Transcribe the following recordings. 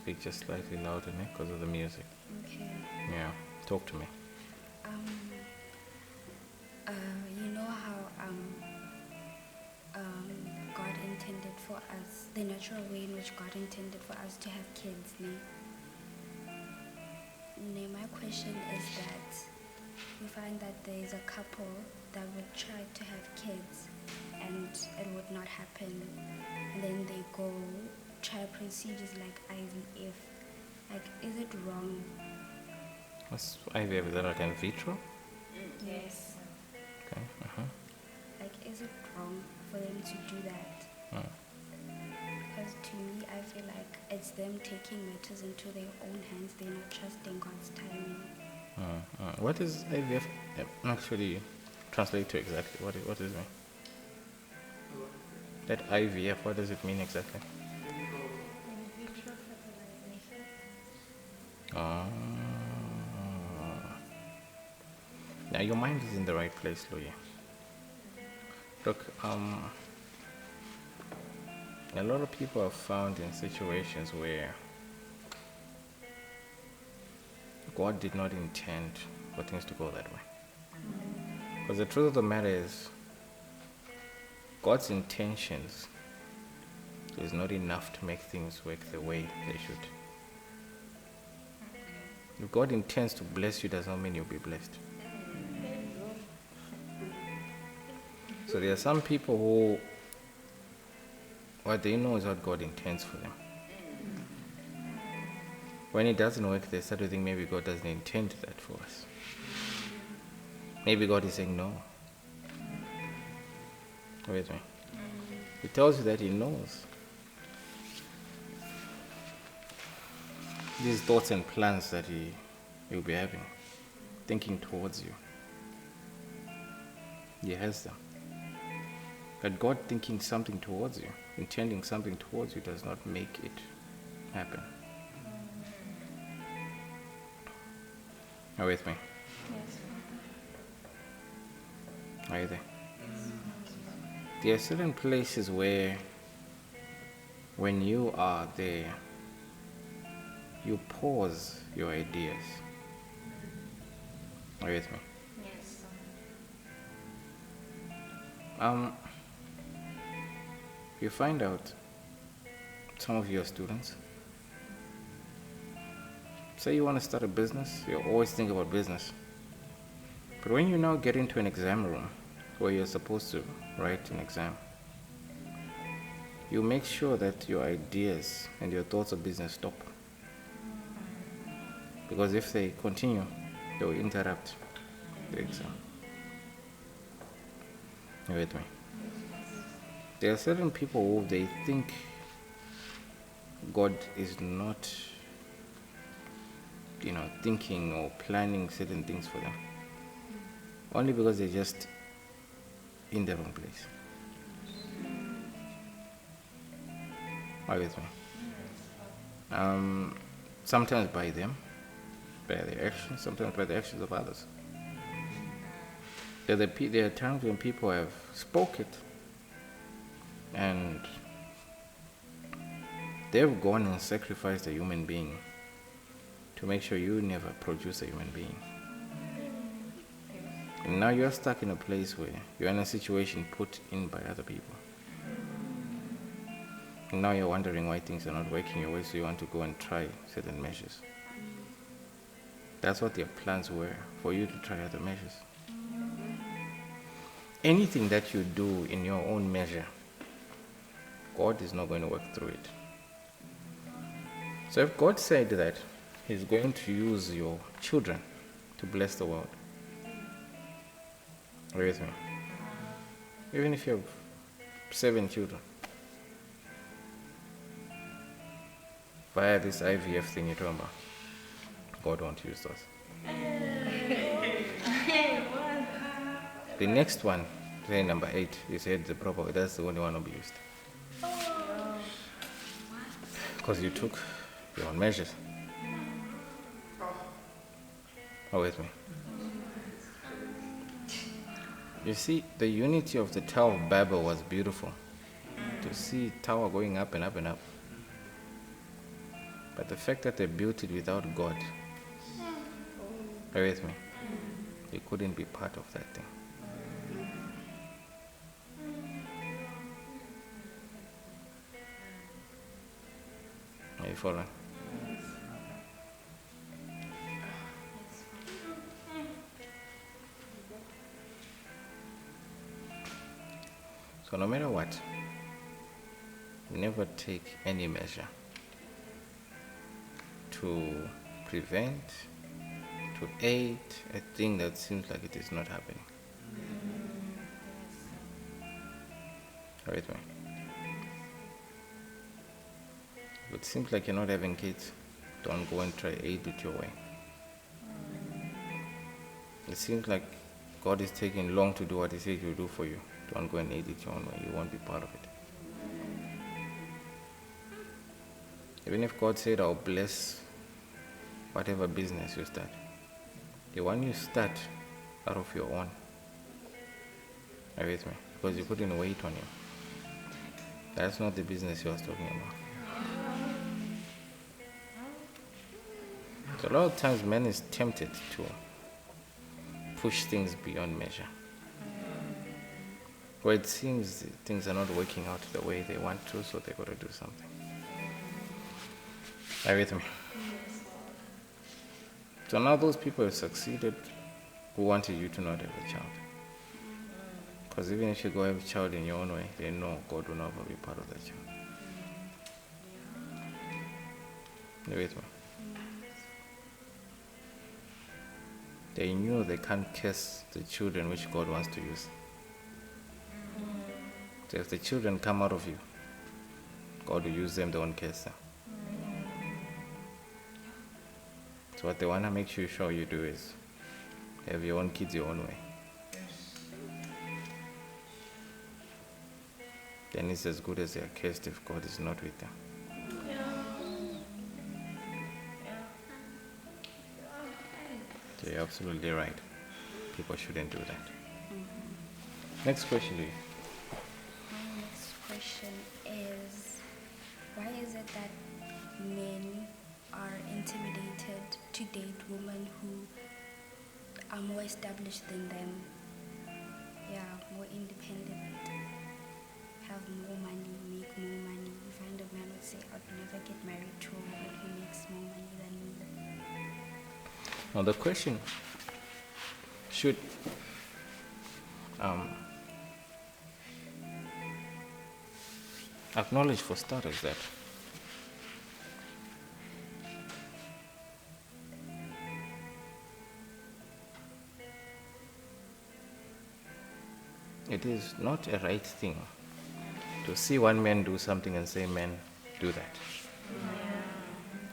speak just slightly louder because of the music. Okay. Yeah, talk to me. Um, you know how God intended for us, the natural way in which God intended for us to have kids, ne? My question is that you find that there is a couple that would try to have kids and it would not happen, and then they go try procedures like IVF. Like, is it wrong? What's IVF? Is that like in vitro? Yes. Okay. Like, is it wrong for them to do that? Because to me, I feel like it's them taking matters into their own hands. They're not trusting God's timing. What is IVF actually translate to exactly? What does it mean? That IVF, what does it mean exactly? Now your mind is in the right place, Louis. Look, a lot of people are found in situations where God did not intend for things to go that way. Because the truth of the matter is, God's intentions is not enough to make things work the way they should. If God intends to bless you, does not mean you'll be blessed. So there are some people who, what they know is what God intends for them. When it doesn't work, they start to think maybe God doesn't intend that for us. Maybe God is saying no. With me. He tells you that He knows. These thoughts and plans that He'll be having, thinking towards you. He has them. But God thinking something towards you, intending something towards you, does not make it happen. Are you with me? Yes. Are you there? There are certain places where, when you are there, you pause your ideas. Are you with me? Yes. You find out some of your students, say you want to start a business, you always think about business. But when you now get into an exam room where you're supposed to write an exam, you make sure that your ideas and your thoughts of business stop. Because if they continue, they will interrupt the exam. You with me? There are certain people who they think God is not, thinking or planning certain things for them. Only because they're just in the wrong place. Are you with me? Sometimes by them, by their actions, sometimes by the actions of others. There are times when people have spoke it and they've gone and sacrificed a human being to make sure you never produce a human being. And now you're stuck in a place where you're in a situation put in by other people. And now you're wondering why things are not working your way, so you want to go and try certain measures. That's what their plans were, for you to try other measures. Anything that you do in your own measure, God is not going to work through it. So if God said that He's going to use your children to bless the world, are you with me? Even if you have 7 children, via this IVF thing you're talking about, God won't use those. The next one, say number 8, you said the proper, that's the only one to be used. Because you took your own measures. Are you with me? You see, the unity of the Tower of Babel was beautiful. To see tower going up and up and up. But the fact that they built it without God, are you with me? They couldn't be part of that thing. Are you following? So no matter what, never take any measure to prevent, to aid a thing that seems like it is not happening. Are you with me? If it seems like you're not having kids, don't go and try aid it your way. It seems like God is taking long to do what He said He will do for you. Don't go and aid it your own way. You won't be part of it. Even if God said, I'll bless whatever business you start, the one you start out of your own. Are you with me? Because you put in weight on you. That's not the business He was talking about. So a lot of times man is tempted to push things beyond measure. Where it seems things are not working out the way they want to, so they've got to do something. Are you with me? So now those people have succeeded who wanted you to not have a child. Because even if you go have a child in your own way, they know God will never be part of that child. Are you with me? They knew they can't curse the children which God wants to use. So if the children come out of you, God will use them, they won't curse them. So what they want to make sure you do is have your own kids your own way. Then it's as good as they are cursed if God is not with them. So you're absolutely right. People shouldn't do that. Next question, Louis. My next question is, why is it that men are intimidated to date women who are more established than them? Yeah, more independent, have more money, make more money. You find a man would say, I'd never get married to a woman who makes more money than me. Now the question should acknowledge for starters that it is not a right thing to see one man do something and say, men, do that.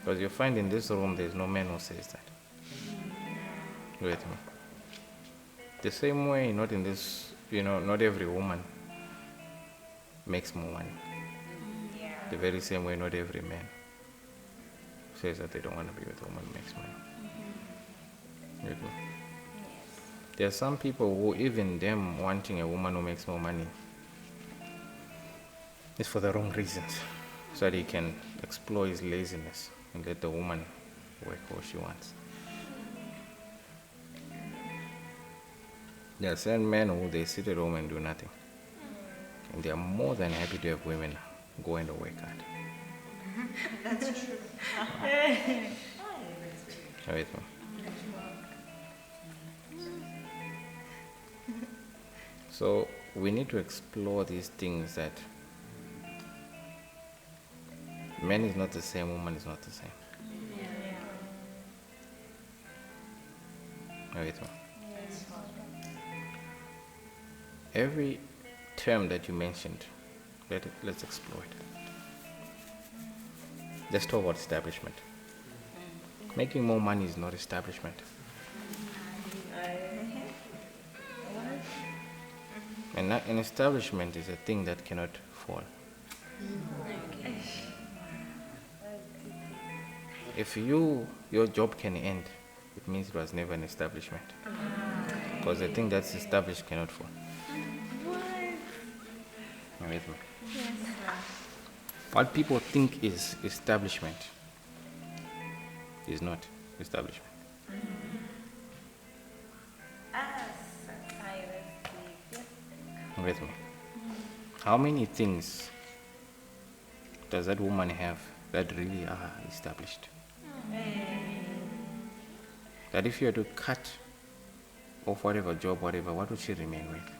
Because you find in this room there's no man who says that. You with me? The same way, not in this, not every woman makes more money. The very same way, not every man says that they don't want to be with a woman who makes money. You with me? There are some people who, even them wanting a woman who makes more money, is for the wrong reasons, so that he can explore his laziness and let the woman work how she wants. There are certain men who they sit at home and do nothing, and they are more than happy to have women go and work hard. That's true. Are you with me? So we need to explore these things that man is not the same, woman is not the same. Are you with me? Every term that you mentioned, let's explore it. Let's talk about establishment. Making more money is not establishment. And an establishment is a thing that cannot fall. If your job can end, it means it was never an establishment. Because a thing that's established cannot fall. Are you with me? What people think is establishment is not establishment. With me. How many things does that woman have that really are established? That if you had to cut off whatever job, whatever, what would she remain with?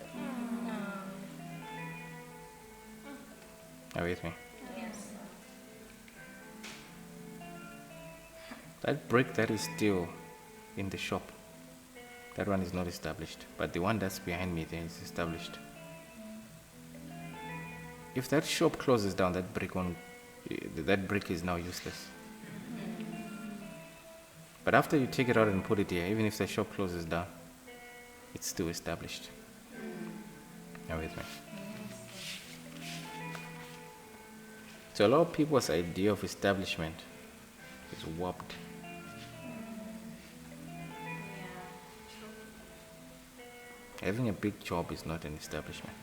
Are you with me? Yes. That brick that is still in the shop, that one is not established. But the one that's behind me there is established. If that shop closes down, that brick is now useless. But after you take it out and put it here, even if the shop closes down, it's still established. Are you with me? So a lot of people's idea of establishment is warped. Having a big job is not an establishment.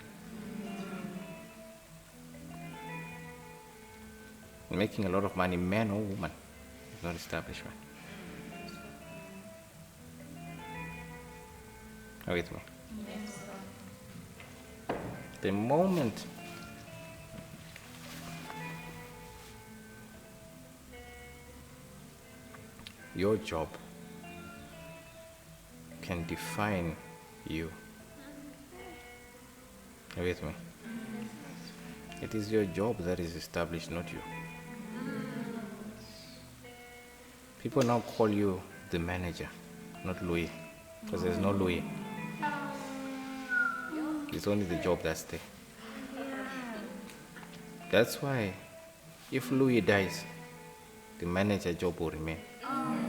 Making a lot of money, man or woman, is not establishment. Are you with me? Yes. The moment your job can define you, are you with me? It is your job that is established, not you. People now call you the manager, not Louis, because there's no Louis. It's only the job that's there. That's why if Louis dies, the manager job will remain,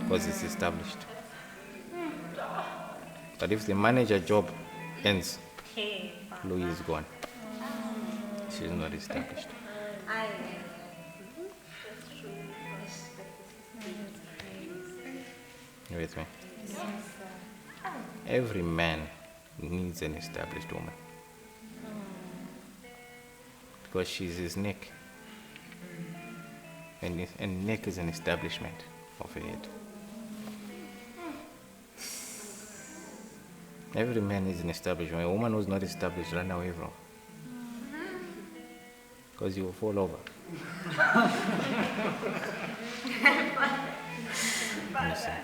because it's established. But if the manager job ends, Louis is gone. She's not established. You with me? Every man needs an established woman. Because she's his neck. And neck is an establishment of a head. Every man needs an establishment. A woman who's not established, run away from. Because you will fall over. Listen.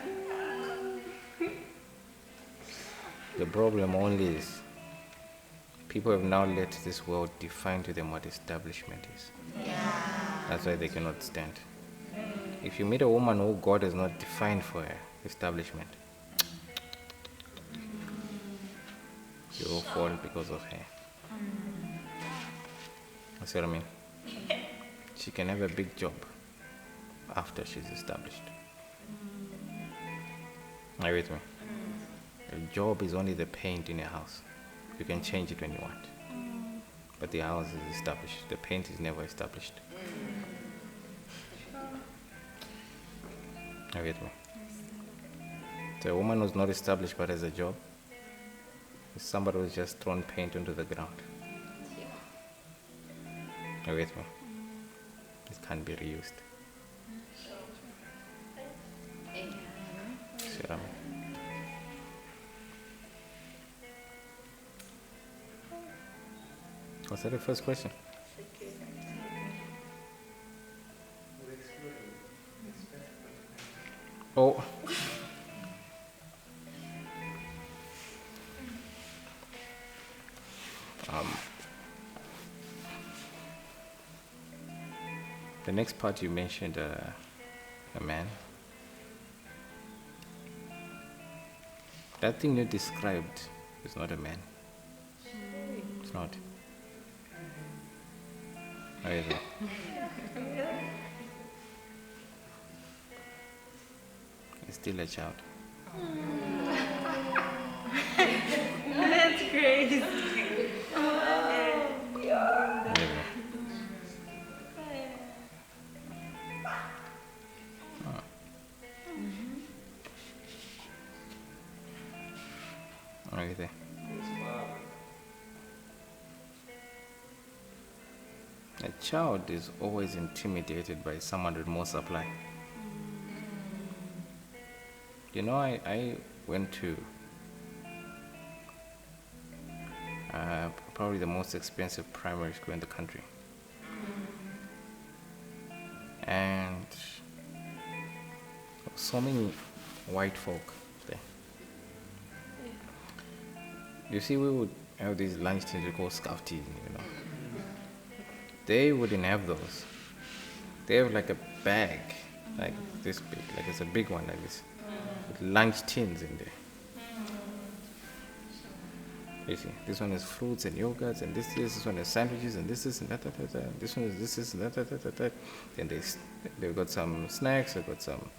The problem only is people have now let this world define to them what establishment is. That's why they cannot stand. If you meet a woman who God has not defined for her establishment, you will fall because of her. That's what I mean. She can have a big job after she's established. Are you with me? A job is only the paint in a house. You can change it when you want. But the house is established. The paint is never established. Are you with me? So a woman who's not established but has a job is somebody who's just thrown paint onto the ground. Are you with me? It can't be reused. See what I mean? Was that the first question? Oh. The next part you mentioned a man. That thing you described is not a man. It's not. Either. It's still a child. That's crazy. Never. Right there. A child is always intimidated by someone with more supply. I went to probably the most expensive primary school in the country. And so many white folk there. You see, we would have these lunch things we call scarf teas, They wouldn't have those. They have like a bag, like this big, like it's a big one like this, with lunch tins in there. You see, this one is fruits and yogurts, and this one is sandwiches, and this and that, this one is this and that. Then they've got some snacks, they've got some,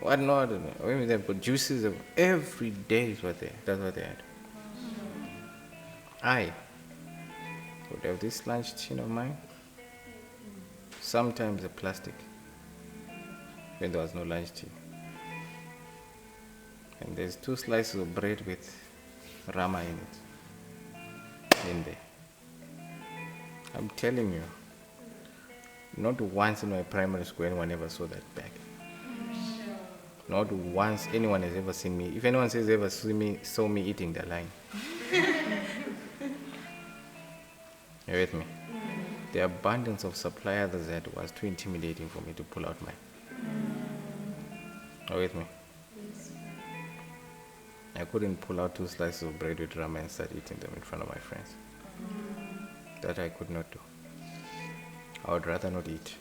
whatnot, maybe they've got juices. Every day is what that's what they had. I would have this lunch tin of mine, sometimes a plastic, when there was no lunch tin. And there's 2 slices of bread with rama in it, in there. I'm telling you, not once in my primary school anyone ever saw that bag. Not once anyone has ever seen me. If anyone says they ever saw me eating, they're lying. You with me? The abundance of supply others had was too intimidating for me to pull out mine. Are you with me? I couldn't pull out 2 slices of bread with ramen and start eating them in front of my friends. That I could not do. I would rather not eat.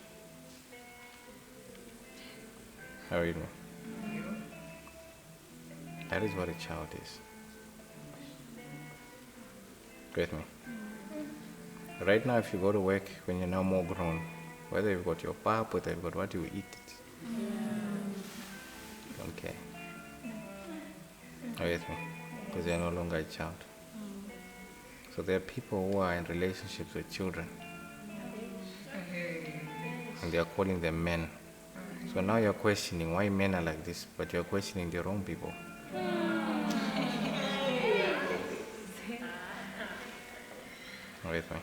Are you with me? That is what a child is. With me? Right now, if you go to work when you're now more grown, whether you've got your pap, whether you've got what you eat, don't care. Are you with me? Because you're no longer a child. So there are people who are in relationships with children, and they are calling them men. So now you're questioning why men are like this, but you're questioning the wrong people. Are you with me?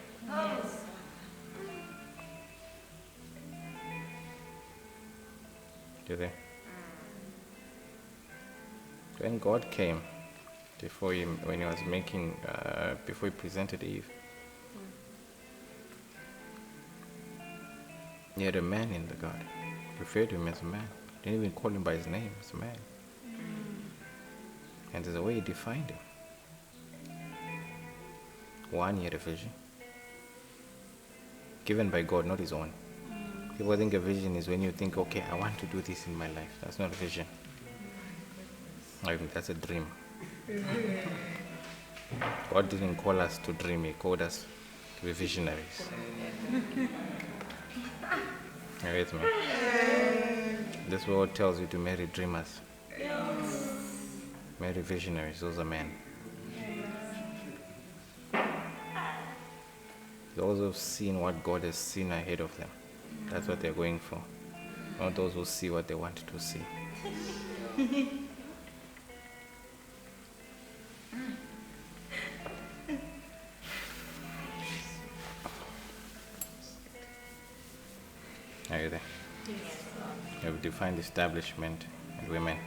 You there? When God came, before when he was making, before he presented Eve, he had a man in the garden. He referred to him as a man. Didn't even call him by his name, as a man. And there's a way he defined him. One, he had a vision. Given by God, not his own. People think a vision is when you think, okay, I want to do this in my life. That's not a vision. I mean, that's a dream. God didn't call us to dream, he called us to be visionaries. Are you with me? This world tells you to marry dreamers. Marry visionaries, those are men. Those who have seen what God has seen ahead of them. That's what they're going for. Not those who see what they want to see. Are you there? Yes. You have defined establishment and women.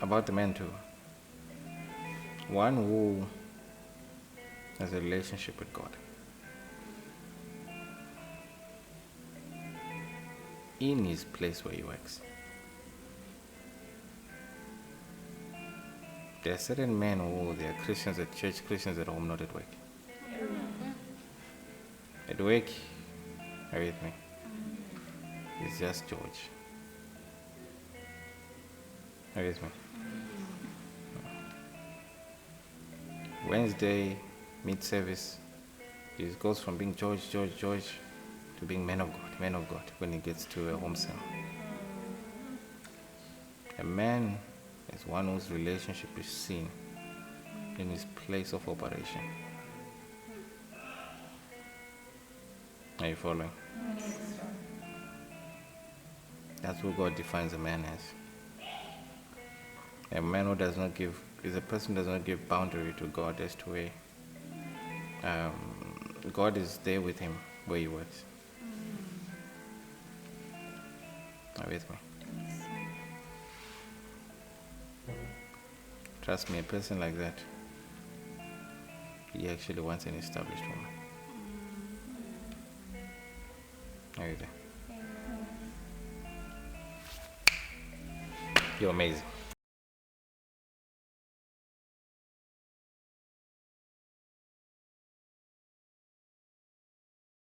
About the men too. One who has a relationship with God. In his place where he works. There are certain men who they are Christians at church, Christians at home, not at work. At work, are you with me? It's just George. Are you with me? Wednesday, mid-service, it goes from being George to being man of God when he gets to a home cell. A man is one whose relationship is seen in his place of operation. Are you following? Yes. That's who God defines a man as. A man who does not give, is a person who does not give boundary to God as to where God is there with him where he works. Are you with me? Trust me, a person like that, he actually wants an established woman. Are you there? You're amazing.